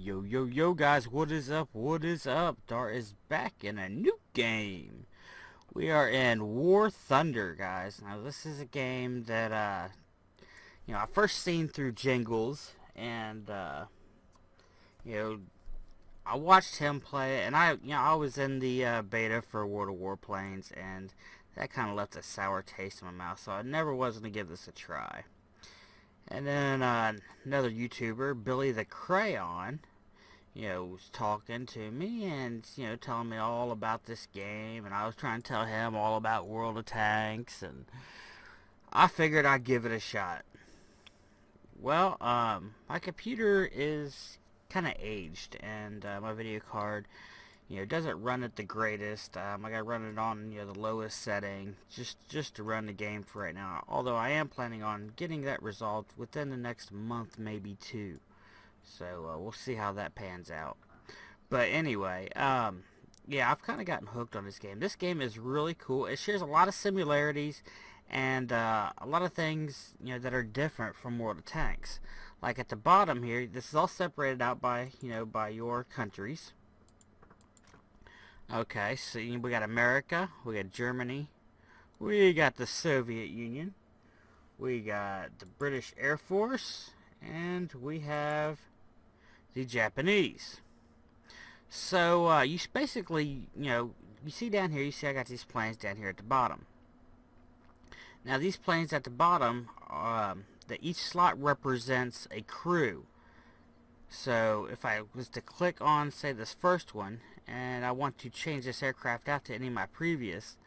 Yo guys, what is up? What is up? Dar is back in a new game. We are in War Thunder, guys. Now this is a game that I first seen through Jingles, and you know I watched him play it, and I was in the beta for World of Warplanes, and that kind of left a sour taste in my mouth, so I never was going to give this a try. And then another YouTuber, Billy the Crayon, was talking to me and, telling me all about this game, and I was trying to tell him all about World of Tanks, and I figured I'd give it a shot. Well, my computer is kind of aged, and my video card, doesn't run it the greatest. I gotta run it on, the lowest setting, just to run the game for right now. Although I am planning on getting that resolved within the next month, maybe two. So we'll see how that pans out. But anyway, yeah, I've kind of gotten hooked on this game. This game is really cool. It shares a lot of similarities and a lot of things, that are different from World of Tanks. Like at the bottom here, this is all separated out by, by your countries. Okay, so we got America, we got Germany, we got the Soviet Union, we got the British Air Force, and we have the Japanese. So you basically, you see down here, you see I got these planes down here at the bottom. Now these planes at the bottom, each slot represents a crew. So if I was to click on, say, this first one, and I want to change this aircraft out to any of my previous,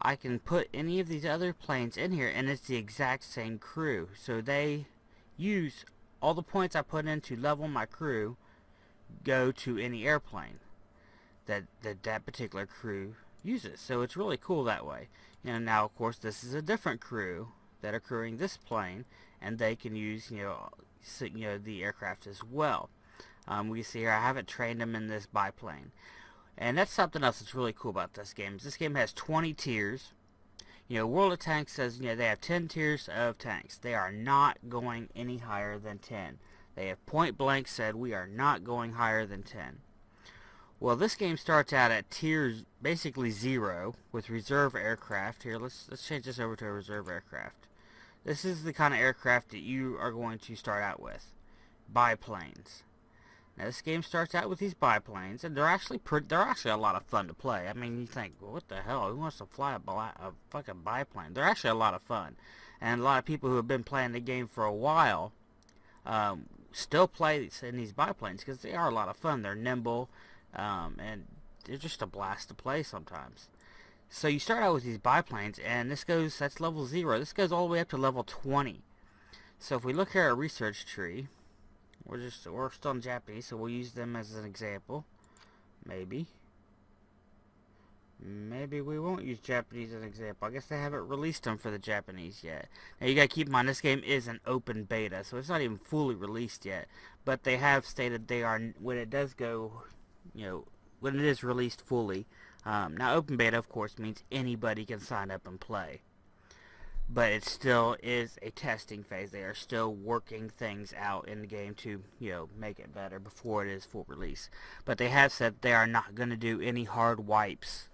I can put any of these other planes in here, and it's the exact same crew. So they use all the points I put in to level my crew go to any airplane that particular crew uses. So it's really cool that way. Now of course this is a different crew that are crewing this plane, and they can use the aircraft as well. We see here I haven't trained them in this biplane, and that's something else that's really cool about this game. This game has 20 tiers. World of Tanks says they have 10 tiers of tanks. They are not going any higher than 10. They have point blank said we are not going higher than 10. Well, this game starts out at tiers basically 0 with reserve aircraft. Here, let's change this over to a reserve aircraft. This is the kind of aircraft that you are going to start out with. Biplanes. Now this game starts out with these biplanes, and they're actually a lot of fun to play. I mean, you think, well, what the hell? Who wants to fly a fucking biplane? They're actually a lot of fun, and a lot of people who have been playing the game for a while still play in these biplanes because they are a lot of fun. They're nimble, and they're just a blast to play sometimes. So you start out with these biplanes, and that's level 0. This goes all the way up to level 20. So if we look here at our research tree, we're still in Japanese, so we'll use them as an example. Maybe we won't use Japanese as an example. I guess they haven't released them for the Japanese yet. Now you gotta keep in mind this game is an open beta, so it's not even fully released yet. But they have stated they are, when it does go, when it is released fully. Now open beta of course means anybody can sign up and play, but it still is a testing phase. They are still working things out in the game to make it better before it is full release. But they have said they are not going to do any hard wipes,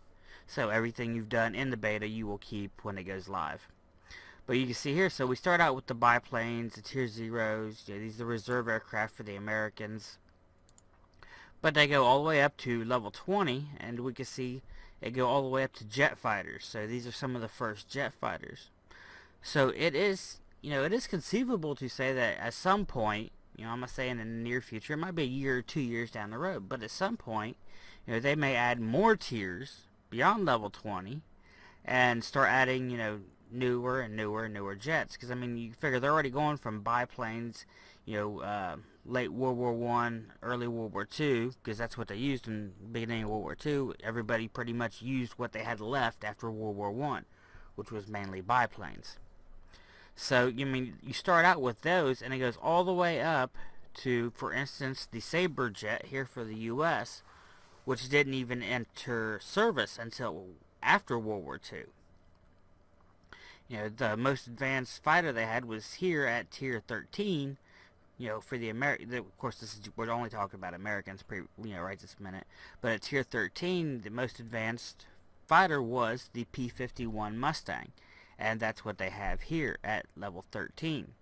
so everything you've done in the beta you will keep when it goes live. But you can see here, so we start out with the biplanes, the tier 0s. These are the reserve aircraft for the Americans. But they go all the way up to level 20, and we can see it go all the way up to jet fighters. So these are some of the first jet fighters. So it is, it is conceivable to say that at some point, I'm going to say in the near future, it might be a year or 2 years down the road, but at some point, they may add more tiers beyond level 20 and start adding, newer and newer jets. Because, I mean, you figure they're already going from biplanes, late World War I, early World War II, because that's what they used in the beginning of World War II. Everybody pretty much used what they had left after World War I, which was mainly biplanes. So, you start out with those, and it goes all the way up to, for instance, the Sabre jet here for the U.S., which didn't even enter service until after World War II. The most advanced fighter they had was here at tier 13, for the of course, we're only talking about Americans, right this minute. But at Tier 13, the most advanced fighter was the P-51 Mustang, and that's what they have here at level 13.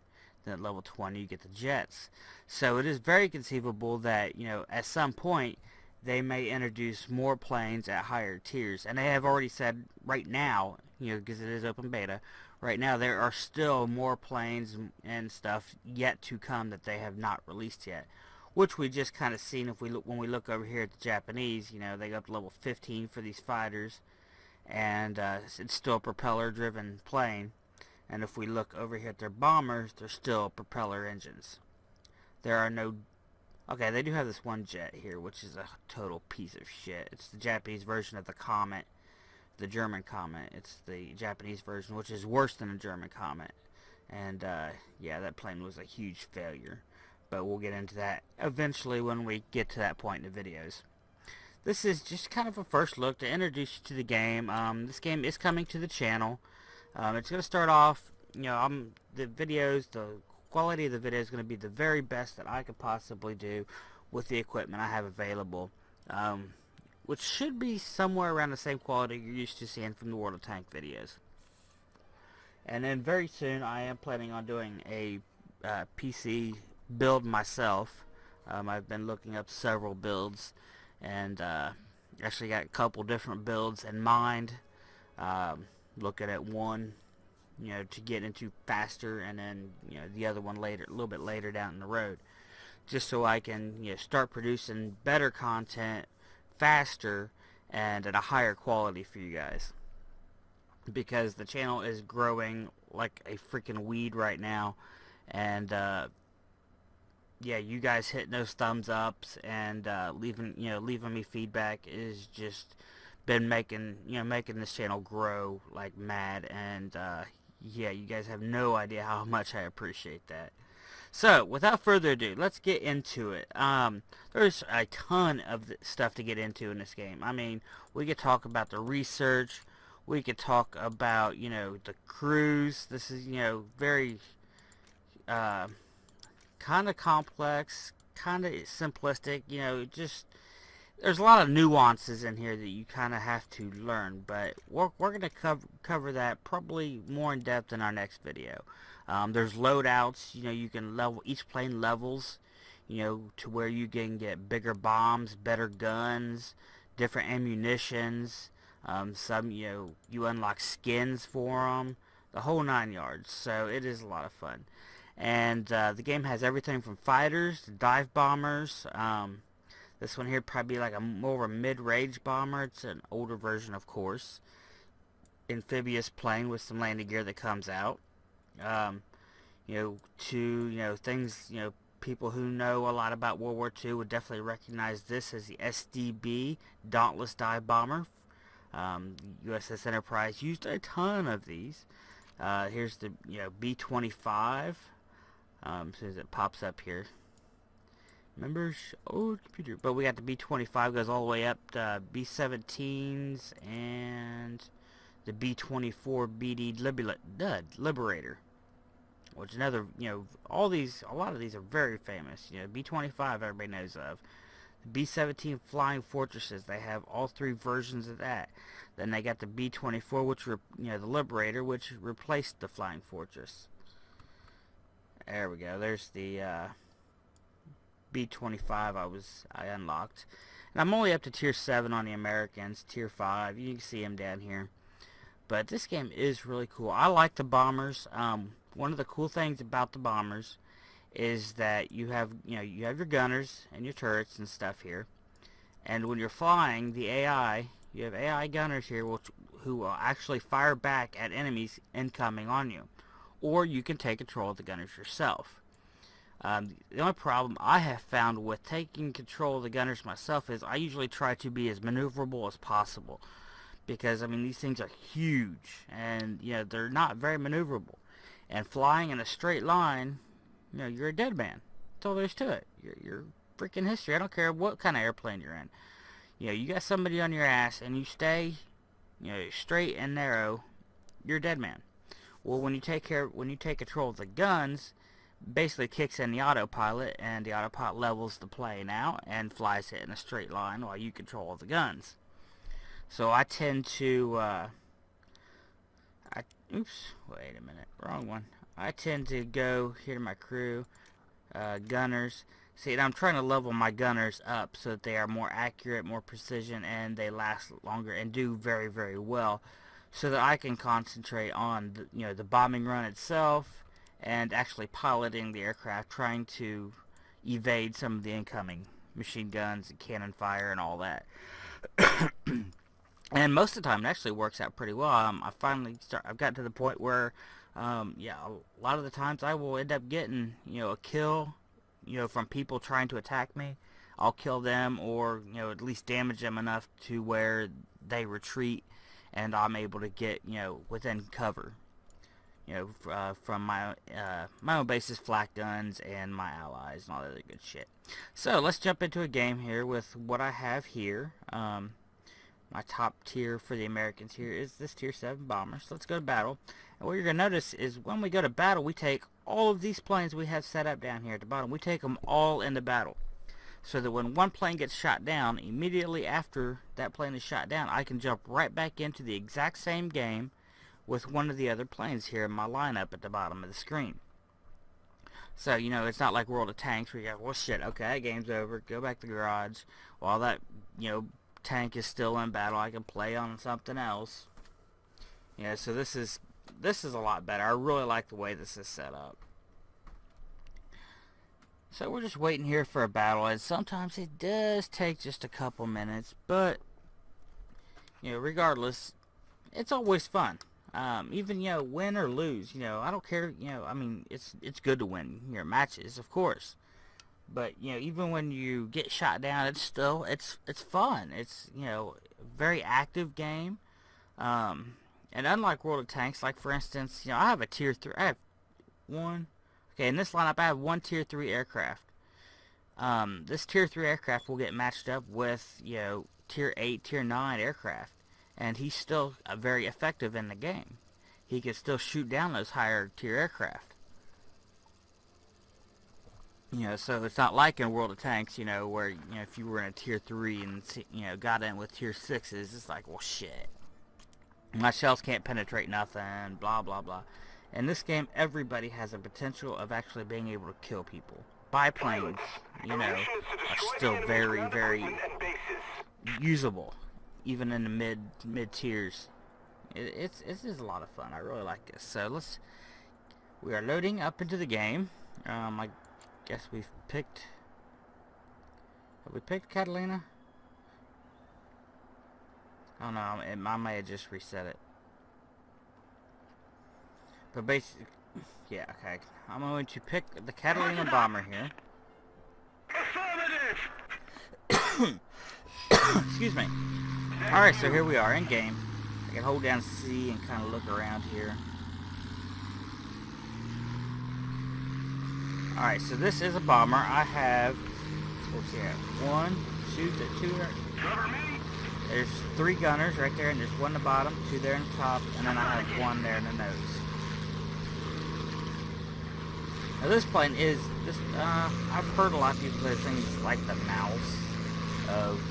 Then at level 20, you get the jets. So it is very conceivable that at some point they may introduce more planes at higher tiers, and they have already said right now, because it is open beta. Right now, there are still more planes and stuff yet to come that they have not released yet, which we just kind of seen when we look over here at the Japanese. They go up to level 15 for these fighters, and it's still a propeller-driven plane. And if we look over here at their bombers, they're still propeller engines. There are no... Okay, they do have this one jet here, which is a total piece of shit. It's the Japanese version of the Comet. The German Comet. It's the Japanese version, which is worse than a German Comet. And yeah, that plane was a huge failure, but we'll get into that eventually when we get to that point in the videos. This is just kind of a first look to introduce you to the game. This game is coming to the channel. It's going to start off, the quality of the video is going to be the very best that I could possibly do with the equipment I have available. Which should be somewhere around the same quality you're used to seeing from the World of Tank videos. And then very soon I am planning on doing a PC build myself. I've been looking up several builds, and actually got a couple different builds in mind. Looking at one, to get into faster, and then the other one later, a little bit later down the road, just so I can start producing better content faster and at a higher quality for you guys, because the channel is growing like a freaking weed right now. And yeah, you guys hitting those thumbs ups and leaving me feedback is just been making this channel grow like mad. And yeah, you guys have no idea how much I appreciate that. So, without further ado, let's get into it. There's a ton of stuff to get into in this game. I mean, we could talk about the research. We could talk about, the crews. This is, very kind of complex, kind of simplistic. Just there's a lot of nuances in here that you kind of have to learn. But we're going to cover that probably more in depth in our next video. There's loadouts, you can level, each plane levels, to where you can get bigger bombs, better guns, different ammunitions, some, you unlock skins for them, the whole 9 yards, so it is a lot of fun. And the game has everything from fighters to dive bombers. This one here probably like more of a mid-range bomber. It's an older version, of course. Amphibious plane with some landing gear that comes out. Things, people who know a lot about World War II would definitely recognize this as the SDB, Dauntless Dive Bomber. USS Enterprise used a ton of these. Here's the, B-25, as soon as it pops up here. Members, computer. But we got the B-25 goes all the way up to B-17s and the B-24 BD Liberator, which another, a lot of these are very famous. B-25 everybody knows of. The B-17 Flying Fortresses, they have all three versions of that. Then they got the B-24, which the Liberator, which replaced the Flying Fortress. There we go. There's the B-25 I unlocked. And I'm only up to tier 7 on the Americans, tier 5. You can see them down here. But this game is really cool. I like the bombers. One of the cool things about the bombers is that you have your gunners and your turrets and stuff here. And when you're flying, the AI, you have AI gunners here who will actually fire back at enemies incoming on you. Or you can take control of the gunners yourself. The only problem I have found with taking control of the gunners myself is I usually try to be as maneuverable as possible. Because, I mean, these things are huge, and, they're not very maneuverable. And flying in a straight line, you're a dead man. That's all there is to it. You're freaking history. I don't care what kind of airplane you're in. You got somebody on your ass, and you stay, straight and narrow, you're a dead man. Well, when you take control of the guns, basically kicks in the autopilot, and the autopilot levels the plane out and flies it in a straight line while you control the guns. So I tend to, oops, wait a minute, wrong one. I tend to go here to my crew, gunners. See, and I'm trying to level my gunners up so that they are more accurate, more precision, and they last longer and do very, very well, so that I can concentrate on the bombing run itself and actually piloting the aircraft, trying to evade some of the incoming machine guns and cannon fire and all that. And most of the time it actually works out pretty well. I've got to the point where yeah, a lot of the times I will end up getting a kill from people trying to attack me. I'll kill them, or at least damage them enough to where they retreat and I'm able to get within cover from my own base's flak guns and my allies and all that other good shit. So let's jump into a game here with what I have here. My top tier for the Americans here is this tier 7 bomber. So let's go to battle. And what you're going to notice is when we go to battle, we take all of these planes we have set up down here at the bottom. We take them all into battle. So that when one plane gets shot down, immediately after that plane is shot down, I can jump right back into the exact same game with one of the other planes here in my lineup at the bottom of the screen. So, it's not like World of Tanks where you go, well, shit, okay, that game's over, go back to the garage. While that, tank is still in battle, I can play on something else. So this is a lot better. I really like the way this is set up. So we're just waiting here for a battle, and sometimes it does take just a couple minutes, but regardless, it's always fun. Even win or lose, I don't care. I mean, it's good to win your matches, of course. But even when you get shot down, it's still it's fun. It's very active game. And unlike World of Tanks, like for instance, I have a tier 3. I have one. Okay, in this lineup, I have one tier 3 aircraft. This tier 3 aircraft will get matched up with tier 8, tier 9 aircraft, and he's still very effective in the game. He can still shoot down those higher tier aircraft. So it's not like in World of Tanks, where, if you were in a tier 3 and, got in with tier 6s, it's like, well, shit. My shells can't penetrate nothing, blah, blah, blah. In this game, everybody has a potential of actually being able to kill people. Biplanes, are still very, very usable, even in the mid tiers. It's a lot of fun. I really like this. So we are loading up into the game. I guess have we picked Catalina? Oh no, I may have just reset it. But basically, yeah, okay. I'm going to pick the Catalina bomber here. Affirmative. Excuse me. Alright, so here we are in game. I can hold down C and kind of look around here. Alright, so this is a bomber. I have, let's see here, 1, 2, Cover me. there's 3 gunners right there, and there's 1 in the bottom, 2 there in the top, and then I have 1 there in the nose. Now this plane is, I've heard a lot of people say things like the mouse of,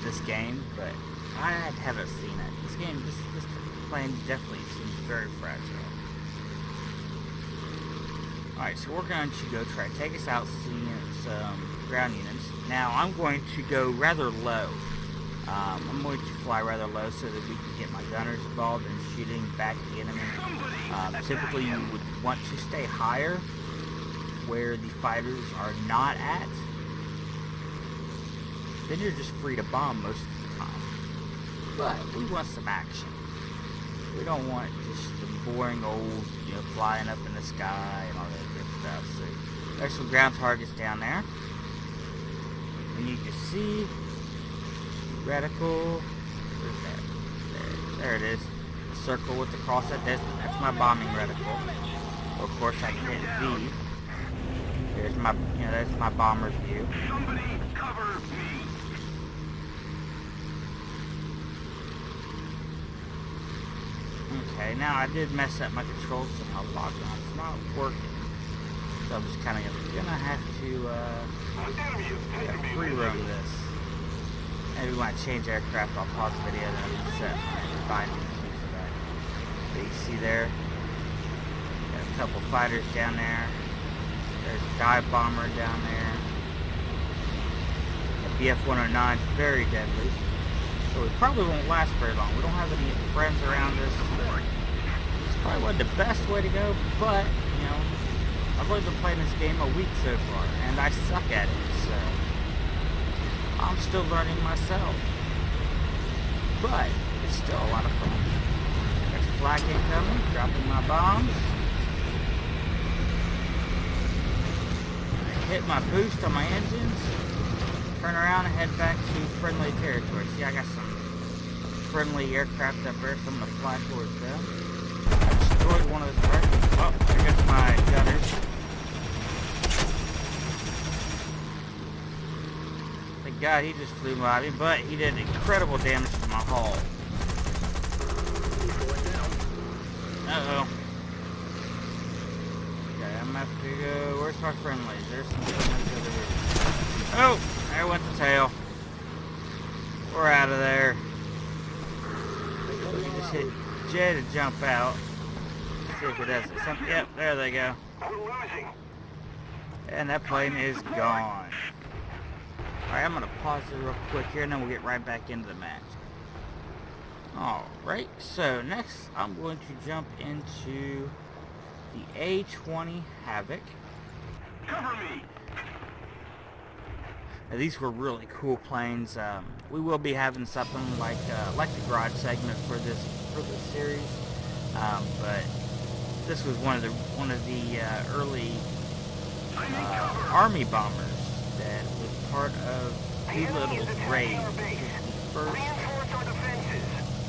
this game, but I haven't seen it. This plane definitely seems very fragile. Alright, so we're going to go try to take us out some ground units. Now, I'm going to go rather low. I'm going to fly rather low so that we can get my gunners involved in shooting back at the enemy. Typically, you would want to stay higher where the fighters are not at. Then you're just free to bomb most of the time. But we want some action. We don't want just some boring old, flying up in the sky and all that good stuff. So there's some ground targets down there. And you can see reticle. Where's that? There it is. The circle with the cross at this. That's my bombing reticle. Of course, I can hit V. There's my, that's my bomber's view. Somebody cover me. Okay, now I did mess up my controls and my lockdown's not working. So I'm just kind of gonna have to free roam this. Maybe when I change aircraft, I'll pause the video and then set my binding key for that. But you see there, got a couple fighters down there. There's a dive bomber down there. The BF-109 is very deadly. So we probably won't last very long. We don't have any friends around us. It's probably wasn't the best way to go, but, you know, I've only been playing this game a week so far, and I suck at it, so I'm still learning myself. But it's still a lot of fun. There's a flak incoming, dropping my bombs. Hit my boost on my engines. Turn around and head back to friendly territory. See, I got some friendly aircraft up there, so I'm going to fly towards them. I destroyed one of the targets. Oh, there goes my gunners. Thank God he just flew by me, but he did incredible damage to my hull. Uh-oh. Okay, I'm going to have to go... Where's my friendlies? There's some friendlies over here. Oh! There went the tail. We're out of there. You just hit J to jump out. See if it does it. Yep, there they go. And that plane is gone. Alright, I'm going to pause it real quick here and then we'll get right back into the match. Alright, so next I'm going to jump into the A-20 Havoc. Cover me. Now, these were really cool planes. We will be having something like the garage segment for this series, but this was one of the early Army bombers that was part of Doolittle's raid.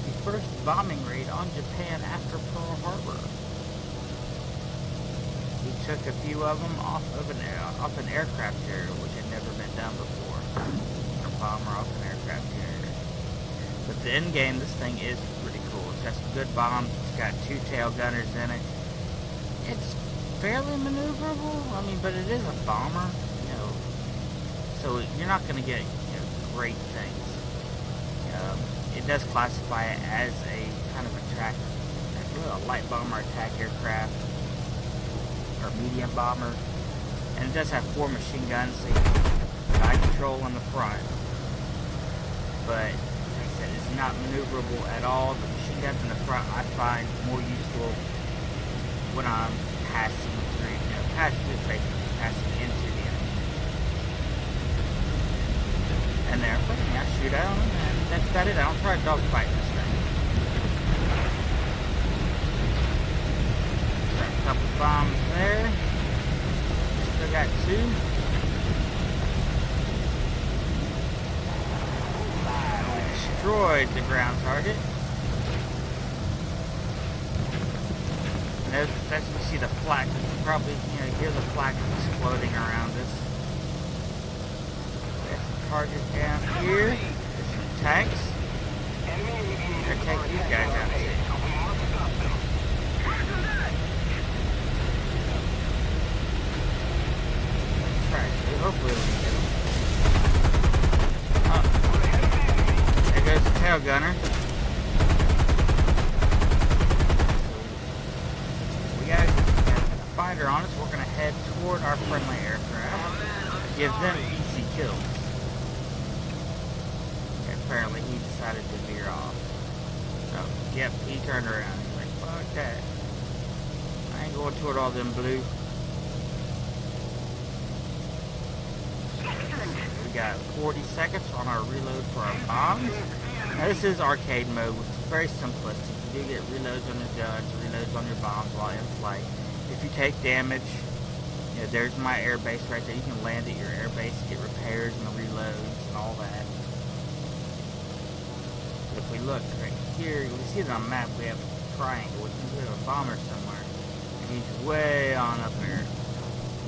The first bombing raid on Japan after Pearl Harbor. He took a few of them off an aircraft carrier, which had never been done before. A bomber off an aircraft carrier. But the end game, this thing is pretty cool. It's got some good bombs. It's got 2 tail gunners in it. It's fairly maneuverable. I mean, but it is a bomber, you know. So you're not going to get, you know, great things. It does classify it as a kind of a light bomber attack aircraft. Or medium bomber, and it does have 4 machine guns, so you can eye control on the front, but like I said, it's not maneuverable at all. The machine guns in the front I find more useful when I'm passing through, you know, passing into the enemy. And they're fighting me, I shoot at them, and that's about it. I don't try to dogfight this thing. Couple bombs there. Still got 2. We destroyed the ground target. And as you see the flak, you can probably hear the flak exploding around us. There's some targets down here. There's some tanks. They're gonna take these guys out too. Hopefully we can get him. Oh. There goes the tail gunner. We got a fighter on us. We're going to head toward our friendly aircraft. Give them easy kills. Okay, apparently he decided to veer off. Oh, yep, he turned around. He's like, fuck that. I ain't going toward all them blue. We got 40 seconds on our reload for our bombs. Now this is arcade mode, which is very simplistic. You do get reloads on your guns, reloads on your bombs while in flight. If you take damage, you know, there's my air base right there. You can land at your air base, get repairs and reloads and all that. But if we look right here, we see it on the map, we have a triangle, which means we have a bomber somewhere. And he's way on up there.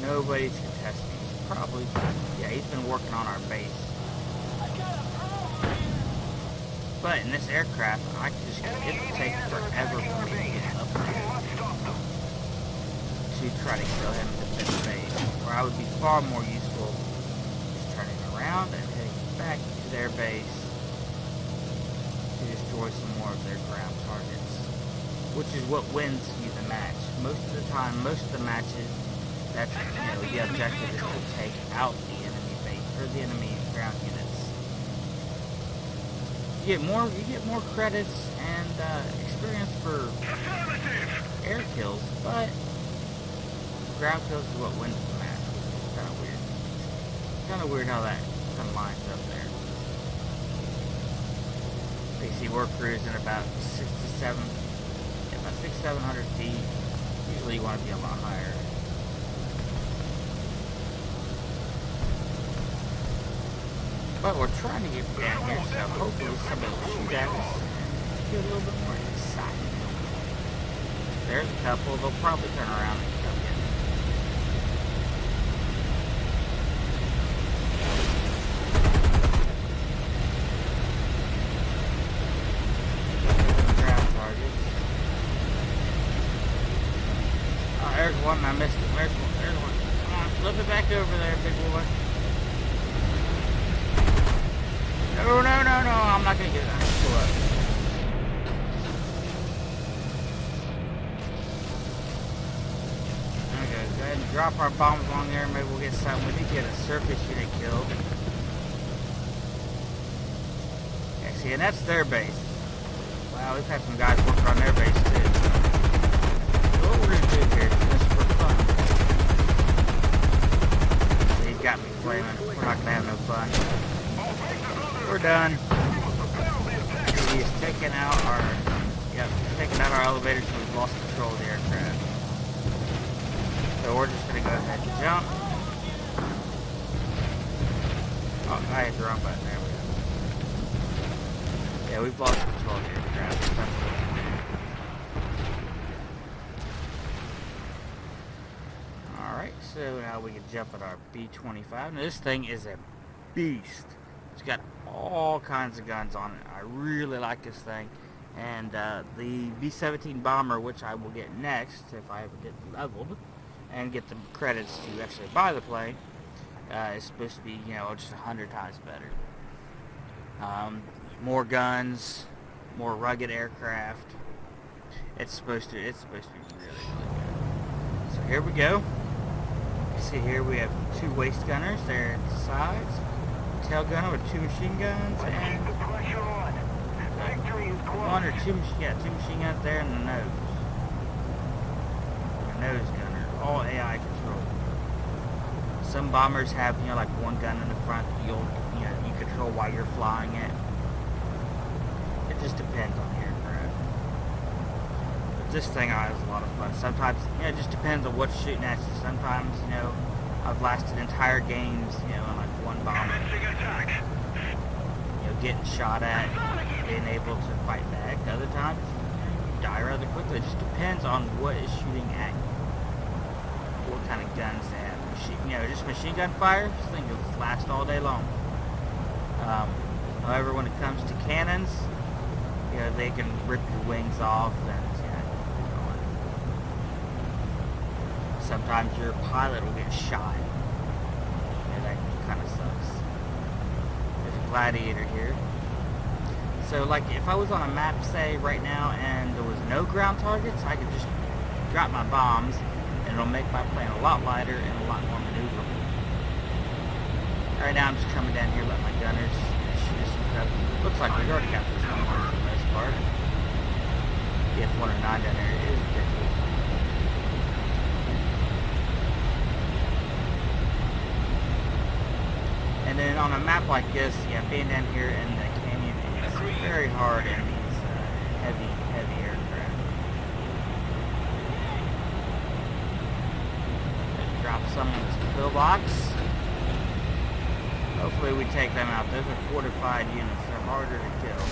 Nobody's contesting. Probably, yeah, he's been working on our base. But in this aircraft, it will take forever for me to get up there. to try to kill him to defend the base. Or I would be far more useful just turning around and heading back to their base to destroy some more of their ground targets, which is what wins you the match. Most of the time, most of the matches, that's, you know, the objective is to take out the enemy base or the enemy ground units. You get more credits and experience for air kills, but ground kills is what wins the match, which is kind of weird. Kind of weird how that kind of lines up there. You see, we're cruising about 700 feet. Usually you want to be a lot higher. But we're trying to get down here, so hopefully somebody will shoot at us and get a little bit more insight. There's a couple. They'll probably turn around and come in. Ground targets. Oh, there's one. I missed it. There's one. There's one. Come on, flip it back over there, big boy. No, no, no, no. I'm not going to get it. I'm going to pull up. Okay, go ahead and drop our bombs on there. Maybe we'll get something. We need to get a surface unit killed. Yeah, see, and that's their base. Wow, we've had some guys working on their base, too. So what we're going to do here is just for fun. See, he's got me flaming. We're not going to have no fun. We're done. He's taking out our, elevators, so we've lost control of the aircraft. So we're just gonna go ahead and jump. Oh, I hit the wrong button. There we go. Yeah, we've lost control of the aircraft. Alright, so now we can jump at our B-25. Now this thing is a beast. It's got all kinds of guns on it. I really like this thing. And the B-17 bomber, which I will get next if I ever get leveled and get the credits to actually buy the plane, is supposed to be, you know, just 100 times better. More guns, more rugged aircraft. It's supposed to be really, really good. So here we go. You see here we have 2 waist gunners there at the sides. Tail gunner with 2 machine guns and one or two machine guns there in the nose. The nose gunner, all AI controlled. Some bombers have, you know, like 1 gun in the front that you control while you're flying it. It just depends on the aircraft. But this thing has a lot of fun. Sometimes, you know, it just depends on what's shooting at you. Sometimes, you know, I've lasted entire games, you know, on like 1 bomber. You know, getting shot at, being able to fight back. Other times, you die rather quickly. It just depends on what is shooting at you. What kind of guns they have. You know, just machine gun fire, this thing will last all day long. However, when it comes to cannons, you know, they can rip your wings off and, you know, sometimes your pilot will get shot. And that kind of sucks. There's a gladiator here. So, like, if I was on a map, say, right now, and there was no ground targets, I could just drop my bombs, and it'll make my plane a lot lighter and a lot more maneuverable. Right now, I'm just coming down here, let my gunners shoot some stuff. Looks like we've already got this one for the most part. The F-109 down there is ridiculous. And then on a map like this, yeah, being down here in the canyon is very hard in these heavy aircraft. Let's drop some in this pillbox. Hopefully we take them out. Those are fortified units. They're harder to kill.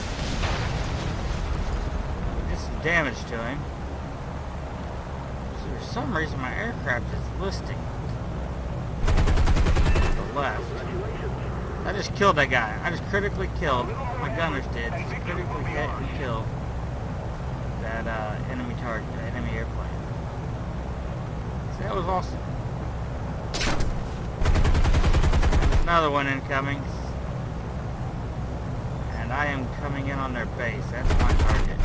We did some damage to him. So for some reason my aircraft is listing to the left. I just killed that guy. I just critically killed. My gunners did. Just critically hit and kill that enemy target, the enemy airplane. That was awesome. There's another one incoming. And I am coming in on their base. That's my target.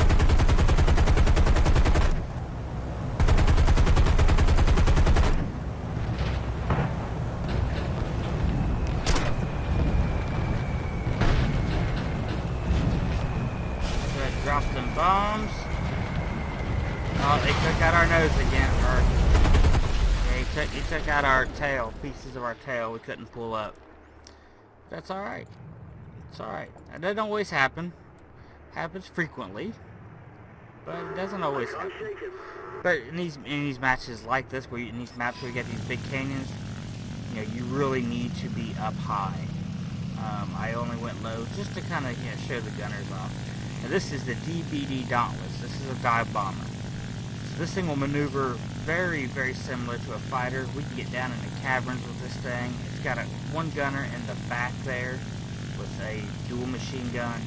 Drop them bombs. Oh, they took out our nose again. Yeah, he took out our tail, pieces of our tail we couldn't pull up. That's alright. It's alright. That doesn't always happen. Happens frequently. But it doesn't always happen. But in these matches like this, where in these maps where you get these big canyons, you know, you really need to be up high. I only went low just to kind of, you know, show the gunners off. Now this is the DBD Dauntless. This is a dive bomber. So this thing will maneuver very, very similar to a fighter. We can get down in the caverns with this thing. It's got one gunner in the back there with a dual machine gun.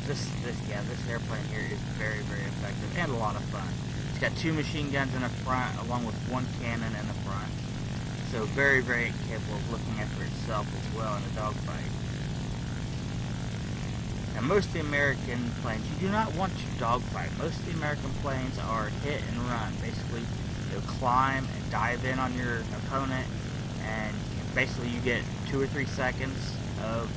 This airplane here is very, very effective and a lot of fun. It's got 2 machine guns in the front along with 1 cannon in the front. So very, very capable of looking after itself as well in a dogfight. Now most of the American planes, you do not want to dogfight. Most of the American planes are hit and run. Basically, you'll climb and dive in on your opponent, and basically you get 2 or 3 seconds of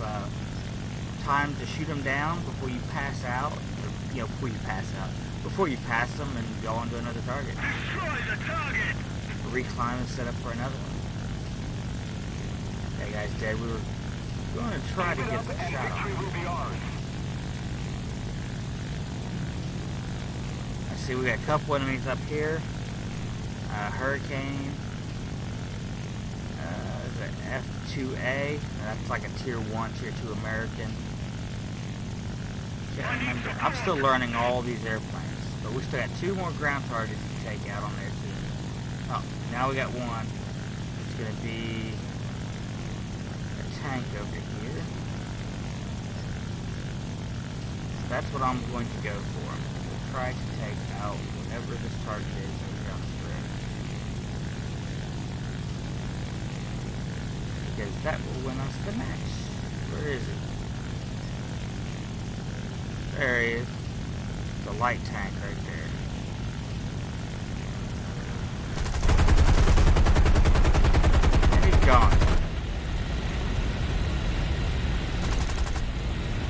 time to shoot them down before you pass out. Or, you know, before you pass them and go on to another target. Destroy the target! Reclimb and set up for another one. That guy's dead. We were going to try to get the shot on. See, we got a couple enemies up here. Hurricane. The F2A. That's like a tier 1, tier 2 American. Can't remember. I'm still learning all these airplanes. But we still got 2 more ground targets to take out on there too. Oh, now we got one. It's going to be a tank over here. So that's what I'm going to go for. Try to take out whatever this target is over on the spread. Because that will win us the match. Where is it? There he is. The light tank right there. And he's gone.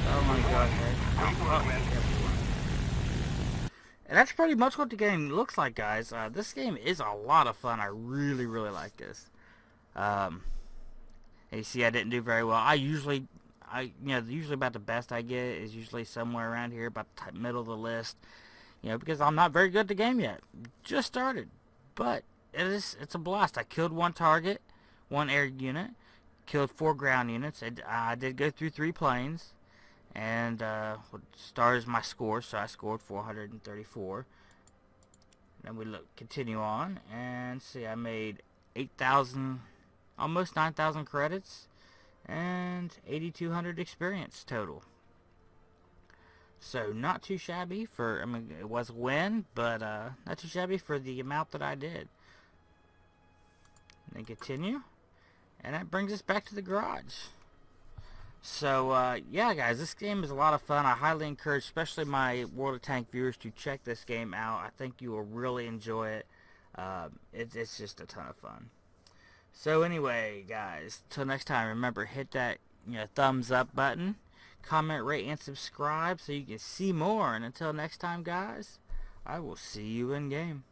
So I'm gonna go ahead. And that's pretty much what the game looks like, guys. This game is a lot of fun. I really, really like this. And you see, I didn't do very well. Usually about the best I get is usually somewhere around here, about the middle of the list. You know, because I'm not very good at the game yet. Just started, but it's a blast. I killed 1 target, 1 air unit, killed 4 ground units. I did go through 3 planes. And stars my score, so I scored 434. Then we continue on and see, I made 8,000, almost 9,000 credits, and 8,200 experience total. So not too shabby for, I mean, it was a win, but not too shabby for the amount that I did. And then continue, and that brings us back to the garage. So, yeah, guys, this game is a lot of fun. I highly encourage, especially my World of Tank viewers, to check this game out. I think you will really enjoy it. It's just a ton of fun. So, anyway, guys, till next time, remember, hit that thumbs up button, comment, rate, and subscribe so you can see more. And until next time, guys, I will see you in game.